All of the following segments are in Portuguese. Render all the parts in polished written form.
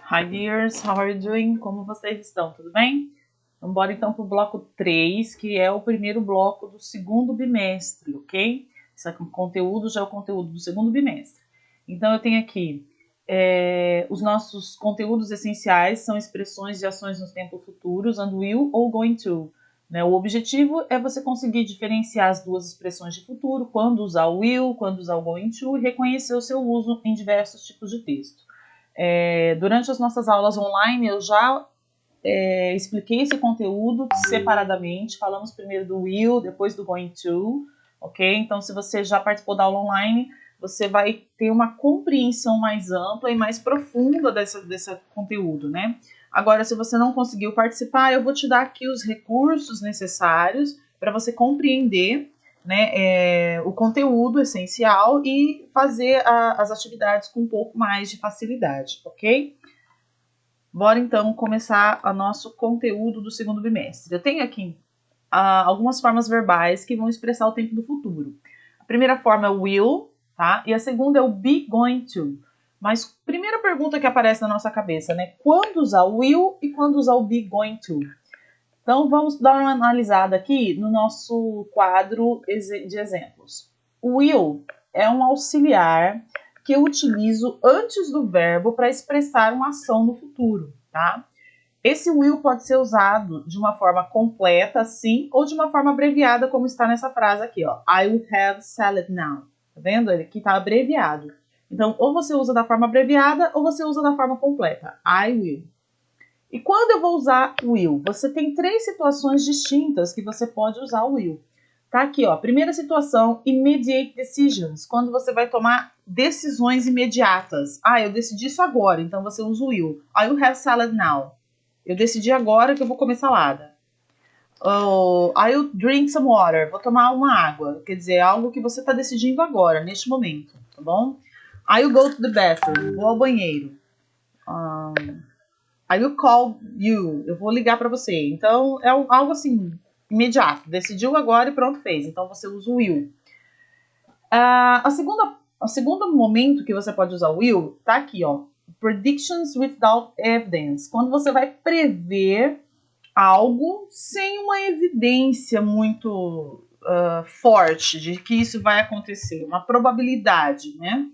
Hi dears, how are you doing? Como vocês estão? Tudo bem? Vamos embora então para o bloco 3, que é o primeiro bloco do segundo bimestre, ok? Esse conteúdo já é o conteúdo do segundo bimestre. Então eu tenho aqui os nossos conteúdos essenciais, são expressões de ações no tempo futuro usando will ou going to. Né? O objetivo é você conseguir diferenciar as duas expressões de futuro, quando usar o will, quando usar o going to, e reconhecer o seu uso em diversos tipos de texto. Durante as nossas aulas online, eu já expliquei esse conteúdo separadamente. Falamos primeiro do will, depois do going to, ok? Então, se você já participou da aula online, você vai ter uma compreensão mais ampla e mais profunda desse conteúdo, né? Agora, se você não conseguiu participar, eu vou te dar aqui os recursos necessários para você compreender, né, o conteúdo essencial e fazer as atividades com um pouco mais de facilidade, ok? Bora então começar o nosso conteúdo do segundo bimestre. Eu tenho aqui algumas formas verbais que vão expressar o tempo do futuro. A primeira forma é o will, tá? E a segunda é o be going to. Mas primeira pergunta que aparece na nossa cabeça, né? Quando usar o will e quando usar o be going to? Então vamos dar uma analisada aqui no nosso quadro de exemplos. O will é um auxiliar que eu utilizo antes do verbo para expressar uma ação no futuro, tá? Esse will pode ser usado de uma forma completa, assim, ou de uma forma abreviada, como está nessa frase aqui, ó. I will have salad now. Tá vendo? Ele aqui está abreviado. Então, ou você usa da forma abreviada, ou você usa da forma completa. I will. E quando eu vou usar will? Você tem 3 situações distintas que você pode usar o will. Tá aqui, ó. Primeira situação, immediate decisions. Quando você vai tomar decisões imediatas. Eu decidi isso agora, então você usa o will. I will have salad now. Eu decidi agora que eu vou comer salada. I'll drink some water. Vou tomar uma água. Quer dizer, algo que você está decidindo agora, neste momento, tá bom? I'll go to the bathroom. Vou ao banheiro. I will call you. Eu vou ligar para você. Então, é algo assim, imediato. Decidiu agora e pronto, fez. Então, você usa o will. O segundo momento que você pode usar o will tá aqui, ó. Predictions without evidence. Quando você vai prever algo sem uma evidência muito forte de que isso vai acontecer. Uma probabilidade, né?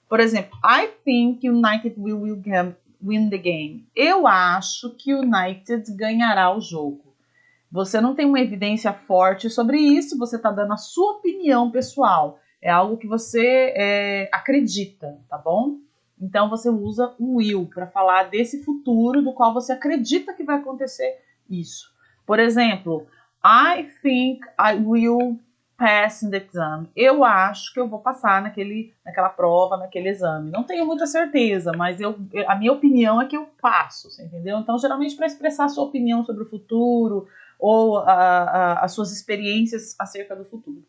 Por exemplo, I think United will win the game. Eu acho que o United ganhará o jogo. Você não tem uma evidência forte sobre isso, você está dando a sua opinião pessoal. É algo que você acredita, tá bom? Então você usa o will para falar desse futuro do qual você acredita que vai acontecer isso. Por exemplo, I think I will pass in the exam. Eu acho que eu vou passar naquela prova, naquele exame. Não tenho muita certeza, mas a minha opinião é que eu passo, você entendeu? Então, geralmente, para expressar a sua opinião sobre o futuro ou as suas experiências acerca do futuro.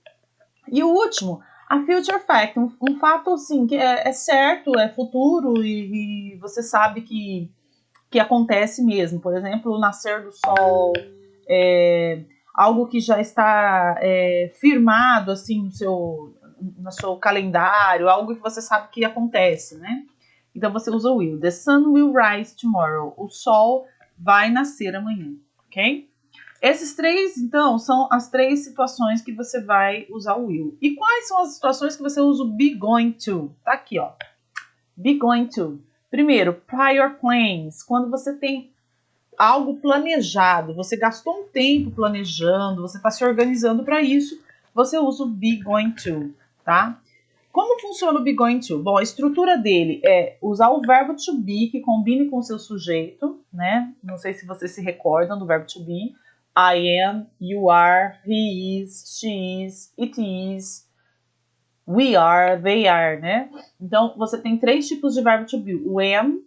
E o último, a future fact, um fato assim, que é certo, é futuro e você sabe que acontece mesmo. Por exemplo, o nascer do sol, algo que já está firmado assim no seu calendário, algo que você sabe que acontece, né? Então você usa o will. The sun will rise tomorrow. O sol vai nascer amanhã, ok? Esses 3, então, são as 3 situações que você vai usar o will. E quais são as situações que você usa o be going to? Tá aqui, ó. Be going to. Primeiro, prior plans. Quando você tem algo planejado, você gastou um tempo planejando, você está se organizando para isso, você usa o be going to, tá? Como funciona o be going to? Bom, a estrutura dele é usar o verbo to be que combine com o seu sujeito, né? Não sei se vocês se recordam do verbo to be. I am, you are, he is, she is, it is, we are, they are, né? Então, você tem 3 tipos de verbo to be. O am,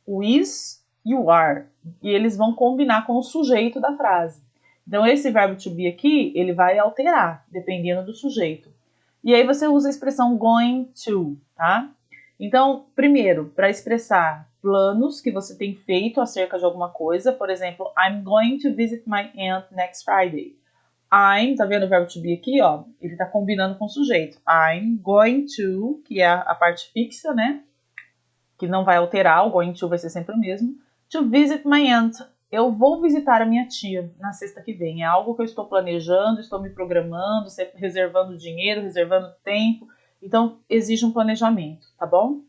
o is e o are. E eles vão combinar com o sujeito da frase. Então, esse verbo to be aqui, ele vai alterar, dependendo do sujeito. E aí você usa a expressão going to, tá? Então, primeiro, para expressar planos que você tem feito acerca de alguma coisa, por exemplo, I'm going to visit my aunt next Friday. I'm, tá vendo o verbo to be aqui, ó? Ele tá combinando com o sujeito. I'm going to, que é a parte fixa, né? que não vai alterar, o going to vai ser sempre o mesmo. To visit my aunt. Eu vou visitar a minha tia na sexta que vem. É algo que eu estou planejando, estou me programando, reservando dinheiro, reservando tempo. Então, exige um planejamento, tá bom?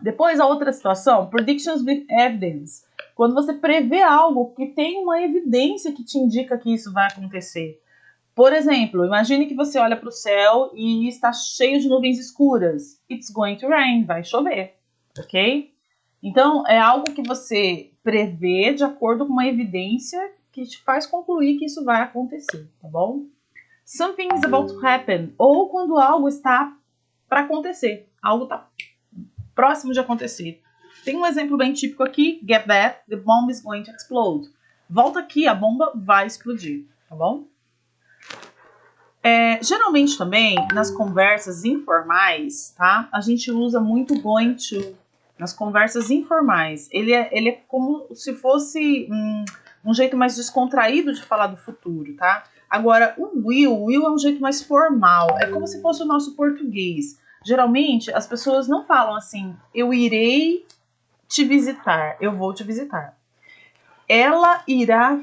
Depois, a outra situação, predictions with evidence. Quando você prevê algo que tem uma evidência que te indica que isso vai acontecer. Por exemplo, imagine que você olha para o céu e está cheio de nuvens escuras. It's going to rain, vai chover, ok? Então, é algo que você prevê de acordo com uma evidência que te faz concluir que isso vai acontecer, tá bom? Something is about to happen. Ou quando algo está para acontecer. Algo está próximo de acontecer. Tem um exemplo bem típico aqui. Get back, the bomb is going to explode. Volta aqui, a bomba vai explodir, tá bom? Geralmente também, nas conversas informais, tá? A gente usa muito going to. Nas conversas informais. Ele é como se fosse um jeito mais descontraído de falar do futuro, tá? Agora, o will é um jeito mais formal. É como se fosse o nosso português. Geralmente, as pessoas não falam assim, eu irei te visitar, eu vou te visitar. Ela irá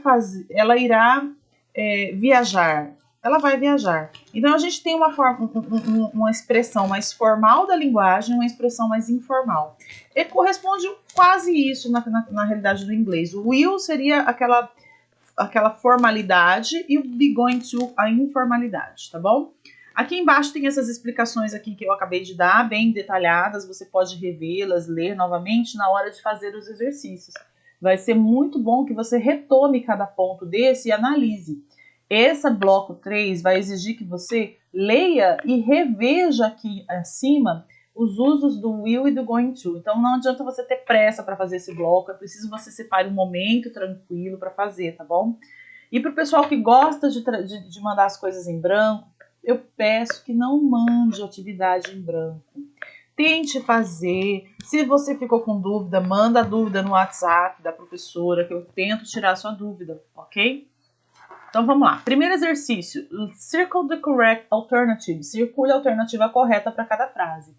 viajar. Ela vai viajar. Então, a gente tem uma expressão mais formal da linguagem, uma expressão mais informal. E corresponde quase isso na realidade do inglês. O will seria aquela formalidade e o be going to a informalidade, tá bom? Aqui embaixo tem essas explicações aqui que eu acabei de dar, bem detalhadas. Você pode revê-las, ler novamente na hora de fazer os exercícios. Vai ser muito bom que você retome cada ponto desse e analise. Esse bloco 3 vai exigir que você leia e reveja aqui acima os usos do will e do going to. Então não adianta você ter pressa para fazer esse bloco, é preciso você separar um momento tranquilo para fazer, tá bom? E para o pessoal que gosta de mandar as coisas em branco, eu peço que não mande atividade em branco. Tente fazer. Se você ficou com dúvida, manda a dúvida no WhatsApp da professora, que eu tento tirar a sua dúvida, ok? Então vamos lá. Primeiro exercício. Circle the correct alternative. Circule a alternativa correta para cada frase.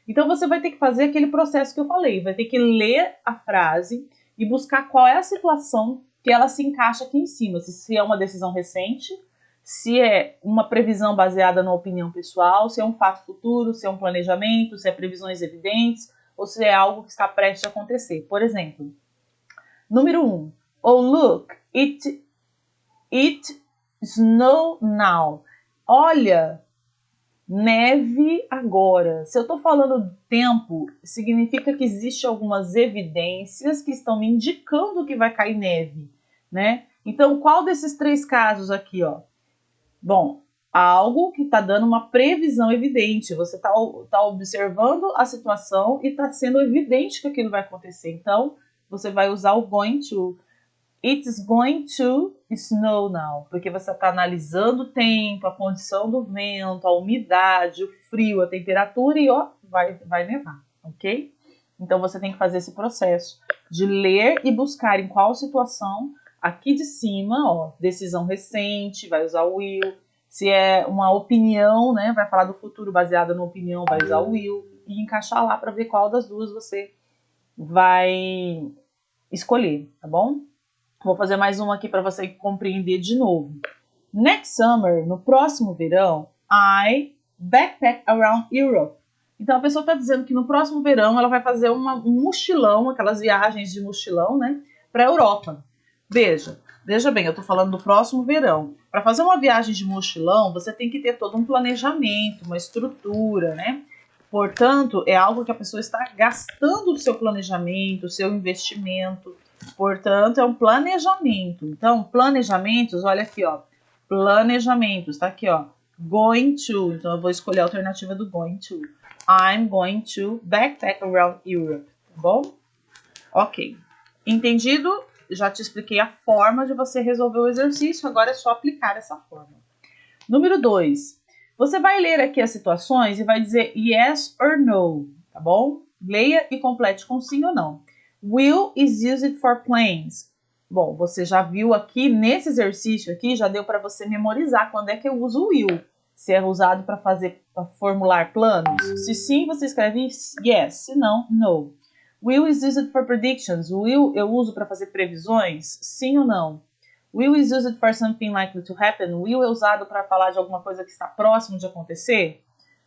Então você vai ter que fazer aquele processo que eu falei. Vai ter que ler a frase e buscar qual é a situação que ela se encaixa aqui em cima. Se é uma decisão recente, se é uma previsão baseada na opinião pessoal, se é um fato futuro, se é um planejamento, se é previsões evidentes, ou se é algo que está prestes a acontecer. Por exemplo, número 1. Oh, look, it snow now. Olha, neve agora. Se eu estou falando do tempo, significa que existem algumas evidências que estão me indicando que vai cair neve, né? Então, qual desses 3 casos aqui, ó? Bom, algo que está dando uma previsão evidente. Você está observando a situação e está sendo evidente que aquilo vai acontecer. Então, você vai usar o going to. It's going to snow now. Porque você está analisando o tempo, a condição do vento, a umidade, o frio, a temperatura e ó, vai nevar, ok? Então, você tem que fazer esse processo de ler e buscar em qual situação. Aqui de cima, ó, decisão recente, vai usar o will. Se é uma opinião, né, vai falar do futuro baseada na opinião, vai usar o will. E encaixar lá para ver qual das duas você vai escolher, tá bom? Vou fazer mais uma aqui para você compreender de novo. Next summer, no próximo verão, I backpack around Europe. Então a pessoa está dizendo que no próximo verão ela vai fazer um mochilão, aquelas viagens de mochilão, né, para a Europa. Veja bem, eu estou falando do próximo verão. Para fazer uma viagem de mochilão, você tem que ter todo um planejamento, uma estrutura, né? Portanto, é algo que a pessoa está gastando o seu planejamento, o seu investimento. Portanto, é um planejamento. Então, planejamentos, olha aqui, ó. Planejamentos, tá aqui, ó. Going to. Então, eu vou escolher a alternativa do going to. I'm going to backpack around Europe. Tá bom? Ok. Entendido? Já te expliquei a forma de você resolver o exercício, agora é só aplicar essa forma. Número 2. Você vai ler aqui as situações e vai dizer yes or no, tá bom? Leia e complete com sim ou não. Will is used for planes. Bom, você já viu aqui nesse exercício aqui, já deu para você memorizar quando é que eu uso o will. Se é usado para formular planos. Se sim, você escreve yes, se não, no. Will is used for predictions. Will eu uso para fazer previsões? Sim ou não? Will is used for something likely to happen. Will é usado para falar de alguma coisa que está próximo de acontecer?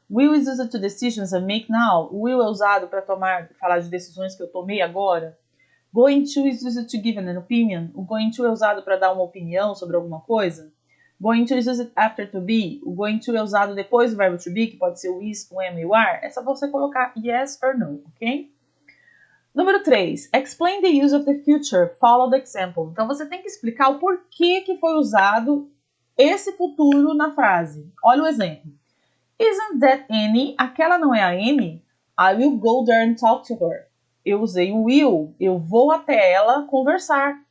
Will is used to decisions I make now. Will é usado para falar de decisões que eu tomei agora? Going to is used to give an opinion. O going to é usado para dar uma opinião sobre alguma coisa? Going to is used after to be. O going to é usado depois do verbo to be, que pode ser o is, o am e o are. É só você colocar yes or no, ok? Número 3. Explain the use of the future. Follow the example. Então, você tem que explicar o porquê que foi usado esse futuro na frase. Olha o exemplo. Isn't that Annie? Aquela não é a Annie? I will go there and talk to her. Eu usei o will. Eu vou até ela conversar.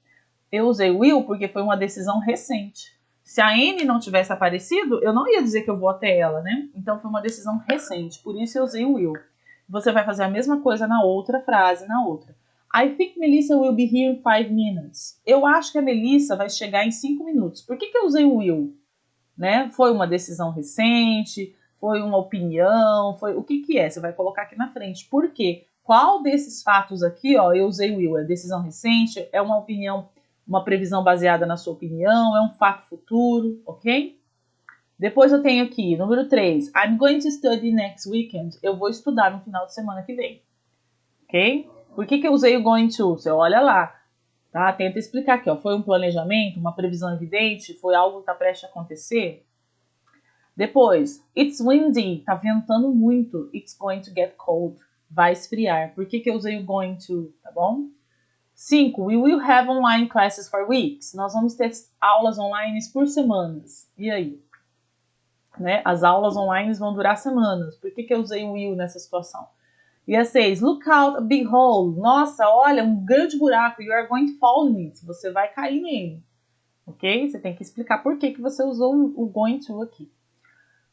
Eu usei o will porque foi uma decisão recente. Se a Annie não tivesse aparecido, eu não ia dizer que eu vou até ela, né? Então, foi uma decisão recente. Por isso, eu usei o will. Você vai fazer a mesma coisa na outra frase, na outra. I think Melissa will be here in 5 minutes. Eu acho que a Melissa vai chegar em 5 minutos. Por que eu usei o will? Né? Foi uma decisão recente? Foi uma opinião? Foi o que é? Você vai colocar aqui na frente. Por quê? Qual desses fatos aqui, ó, eu usei o will? É decisão recente? É uma opinião, uma previsão baseada na sua opinião? É um fato futuro? Ok? Depois eu tenho aqui, número 3. I'm going to study next weekend. Eu vou estudar no final de semana que vem. Ok? Por que eu usei o going to? Você olha lá. Tá? Tenta explicar aqui. Ó. Foi um planejamento, uma previsão evidente? Foi algo que está prestes a acontecer? Depois, it's windy. Tá ventando muito. It's going to get cold. Vai esfriar. Por que eu usei o going to? Tá bom? 5. We will have online classes for weeks. Nós vamos ter aulas online por semanas. E aí? Né? As aulas online vão durar semanas. Por que eu usei o will nessa situação? E a 6. Look out, a big hole. Nossa, olha, um grande buraco. You are going to fall in it. Você vai cair nele. Ok? Você tem que explicar por que você usou o going to aqui.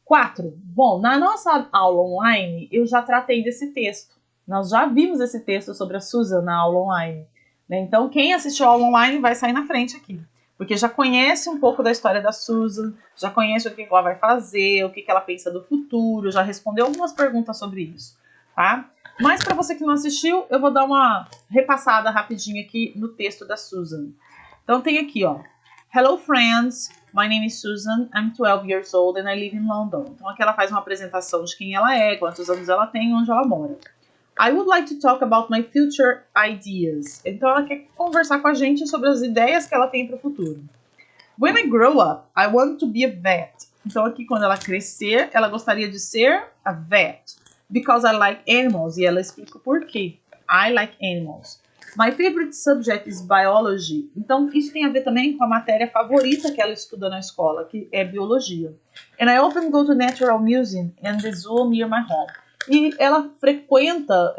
4. Bom, na nossa aula online, eu já tratei desse texto. Nós já vimos esse texto sobre a Susan na aula online. Né? Então, quem assistiu a aula online vai sair na frente aqui. Porque já conhece um pouco da história da Susan, já conhece o que ela vai fazer, o que ela pensa do futuro, já respondeu algumas perguntas sobre isso, tá? Mas para você que não assistiu, eu vou dar uma repassada rapidinho aqui no texto da Susan. Então tem aqui, ó. Hello friends, my name is Susan, I'm 12 years old and I live in London. Então aqui ela faz uma apresentação de quem ela é, quantos anos ela tem e onde ela mora. I would like to talk about my future ideas. Então ela quer conversar com a gente sobre as ideias que ela tem para o futuro. When I grow up, I want to be a vet. Então aqui quando ela crescer, ela gostaria de ser a vet. Because I like animals. E ela explica o porquê. I like animals. My favorite subject is biology. Então isso tem a ver também com a matéria favorita que ela estuda na escola, que é biologia. And I often go to Natural Museum and the zoo near my home. E ela frequenta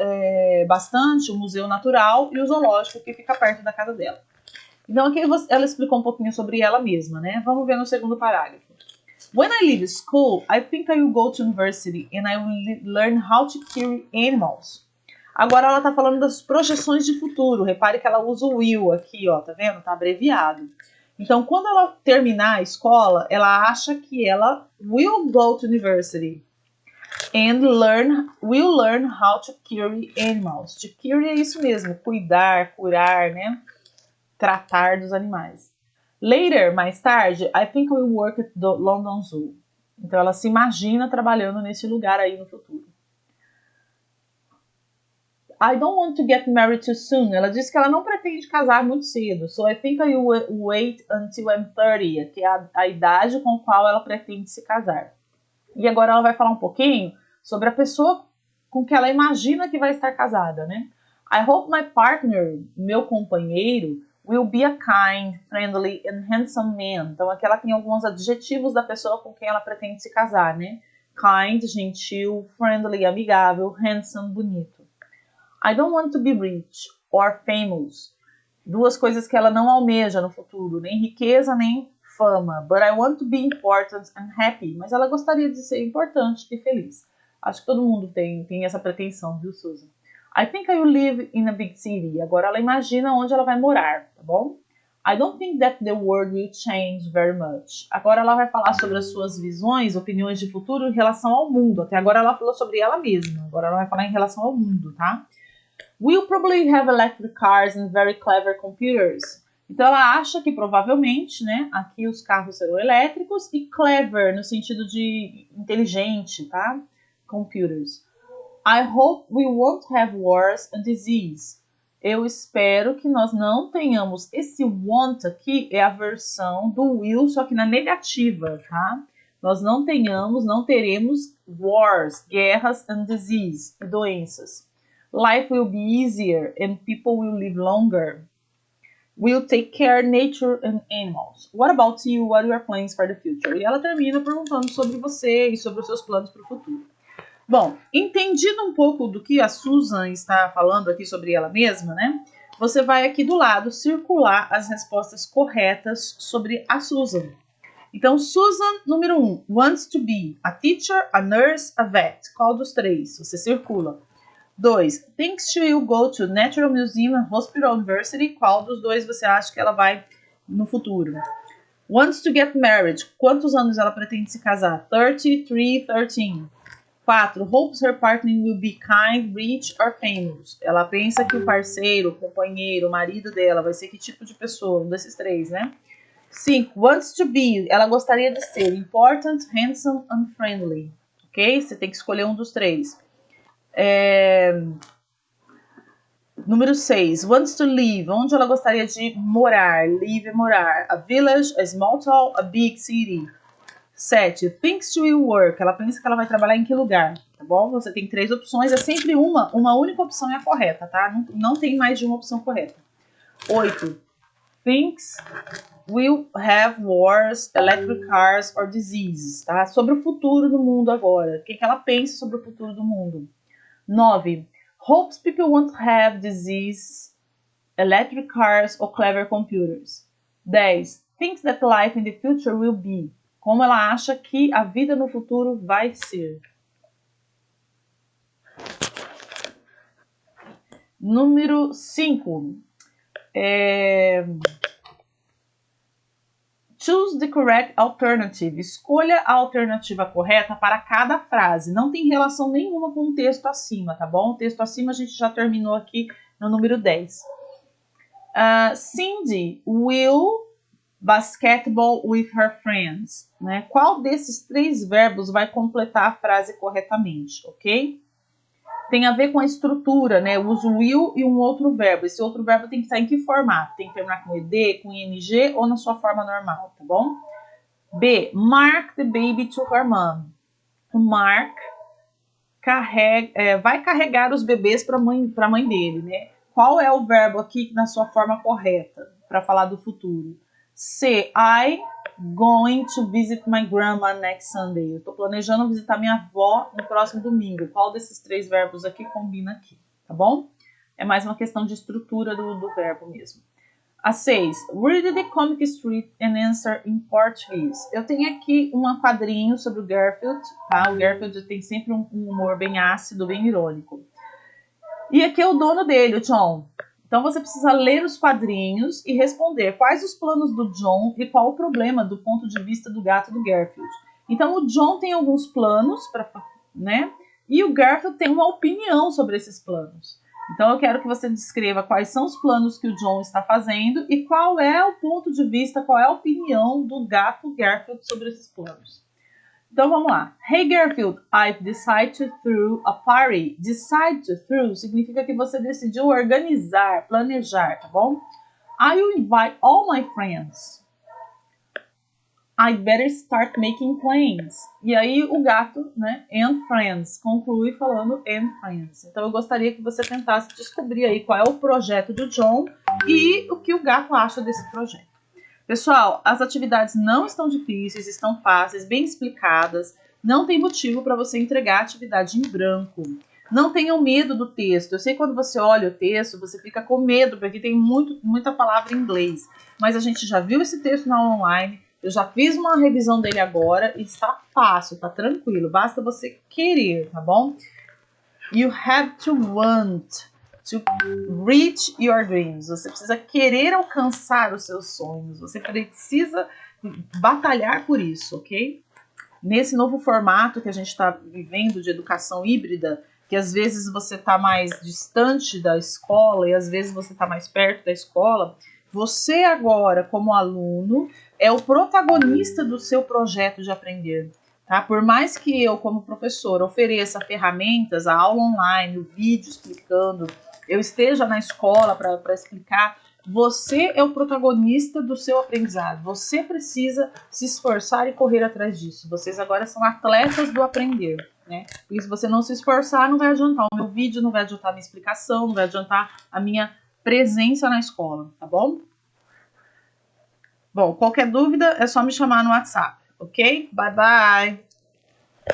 bastante o Museu Natural e o Zoológico, que fica perto da casa dela. Então aqui ela explicou um pouquinho sobre ela mesma, né? Vamos ver no segundo parágrafo. When I leave school, I think I will go to university and I will learn how to cure animals. Agora ela tá falando das projeções de futuro. Repare que ela usa o will aqui, ó, tá vendo? Tá abreviado. Então, quando ela terminar a escola, ela acha que ela will go to university. And will learn how to cure animals. To cure é isso mesmo, cuidar, curar, né? Tratar dos animais. Later, mais tarde, I think I will work at the London Zoo. Então ela se imagina trabalhando nesse lugar aí no futuro. I don't want to get married too soon. Ela disse que ela não pretende casar muito cedo. So I think I will wait until I'm 30, que é a idade com a qual ela pretende se casar. E agora ela vai falar um pouquinho sobre a pessoa com que ela imagina que vai estar casada, né? I hope my partner, meu companheiro, will be a kind, friendly and handsome man. Então aqui ela tem alguns adjetivos da pessoa com quem ela pretende se casar, né? Kind, gentil, friendly, amigável, handsome, bonito. I don't want to be rich or famous. Duas coisas que ela não almeja no futuro, nem riqueza, nem fama. But I want to be important and happy. Mas ela gostaria de ser importante e feliz. Acho que todo mundo tem essa pretensão, viu, Susan? I think I will live in a big city. Agora ela imagina onde ela vai morar, tá bom? I don't think that the world will change very much. Agora ela vai falar sobre as suas visões, opiniões de futuro em relação ao mundo. Até agora ela falou sobre ela mesma. Agora ela vai falar em relação ao mundo, tá? We'll probably have electric cars and very clever computers. Então ela acha que provavelmente, né, aqui os carros serão elétricos e clever no sentido de inteligente, tá? Computers. I hope we won't have wars and disease. Eu espero que nós não tenhamos. Esse want aqui é a versão do will, só que na negativa, tá? Nós não teremos wars, guerras and disease, e doenças. Life will be easier and people will live longer. We'll take care of nature and animals. What about you? What are your plans for the future? E ela termina perguntando sobre você e sobre os seus planos para o futuro. Bom, entendido um pouco do que a Susan está falando aqui sobre ela mesma, né? Você vai aqui do lado circular as respostas corretas sobre a Susan. Então, Susan, número 1, wants to be a teacher, a nurse, a vet. Qual dos três? Você circula. 2, thinks she will go to Natural Museum and Hospital University. Qual dos dois você acha que ela vai no futuro? Wants to get married. Quantos anos ela pretende se casar? 33, 13. 4, hopes her partner will be kind, rich or famous. Ela pensa que o parceiro, o companheiro, o marido dela vai ser que tipo de pessoa? Um desses três, né? 5, wants to be. Ela gostaria de ser important, handsome and friendly. Ok? Você tem que escolher um dos três. Número 6, wants to live. Onde ela gostaria de morar? Live é morar. A village, a small town, a big city. 7, thinks she will work. Ela pensa que ela vai trabalhar em que lugar, tá bom? Você tem 3 opções, é sempre uma única opção é a correta, tá? Não tem mais de uma opção correta. 8, thinks will have wars, electric cars or diseases, tá? Sobre o futuro do mundo agora. O que ela pensa sobre o futuro do mundo? 9, hopes people won't have disease, electric cars or clever computers. 10, thinks that life in the future will be. Como ela acha que a vida no futuro vai ser. Número 5. Choose the correct alternative. Escolha a alternativa correta para cada frase. Não tem relação nenhuma com o texto acima, tá bom? O texto acima a gente já terminou aqui no número 10. Cindy will basketball with her friends, né? Qual desses 3 verbos vai completar a frase corretamente, ok? Tem a ver com a estrutura, né? Eu uso will e um outro verbo. Esse outro verbo tem que estar em que formato? Tem que terminar com ed, com ing ou na sua forma normal, tá bom? B, mark the baby to her mom. O Mark vai carregar os bebês para a mãe dele, né? Qual é o verbo aqui na sua forma correta para falar do futuro? C, I going to visit my grandma next Sunday. Eu estou planejando visitar minha avó no próximo domingo. Qual desses 3 verbos aqui combina aqui, tá bom? É mais uma questão de estrutura do verbo mesmo. A 6, read the comic strip and answer in Portuguese. Eu tenho aqui um quadrinho sobre o Garfield, tá? O Garfield tem sempre um humor bem ácido, bem irônico. E aqui é o dono dele, o John. Então você precisa ler os quadrinhos e responder quais os planos do John e qual o problema do ponto de vista do gato do Garfield. Então o John tem alguns planos, né? E o Garfield tem uma opinião sobre esses planos. Então eu quero que você descreva quais são os planos que o John está fazendo e qual é o ponto de vista, qual é a opinião do gato Garfield sobre esses planos. Então vamos lá. Hey Garfield, I've decided to throw a party. Decide to throw significa que você decidiu organizar, planejar, tá bom? I will invite all my friends. I'd better start making plans. E aí o gato, né, and friends, conclui falando and friends. Então eu gostaria que você tentasse descobrir aí qual é o projeto do John e o que o gato acha desse projeto. Pessoal, as atividades não estão difíceis, estão fáceis, bem explicadas. Não tem motivo para você entregar a atividade em branco. Não tenham medo do texto. Eu sei que quando você olha o texto, você fica com medo, porque tem muita palavra em inglês. Mas a gente já viu esse texto na aula online. Eu já fiz uma revisão dele agora e está fácil, tá tranquilo. Basta você querer, tá bom? You have to want to reach your dreams. Você precisa querer alcançar os seus sonhos. Você precisa batalhar por isso, ok? Nesse novo formato que a gente está vivendo de educação híbrida, que às vezes você está mais distante da escola e às vezes você está mais perto da escola, você agora, como aluno, é o protagonista do seu projeto de aprender. Tá? Por mais que eu, como professor, ofereça ferramentas, a aula online, o vídeo explicando, eu esteja na escola para explicar, você é o protagonista do seu aprendizado. Você precisa se esforçar e correr atrás disso. Vocês agora são atletas do aprender, né? Porque se você não se esforçar, não vai adiantar o meu vídeo, não vai adiantar a minha explicação, não vai adiantar a minha presença na escola, tá bom? Bom, qualquer dúvida é só me chamar no WhatsApp, ok? Bye, bye!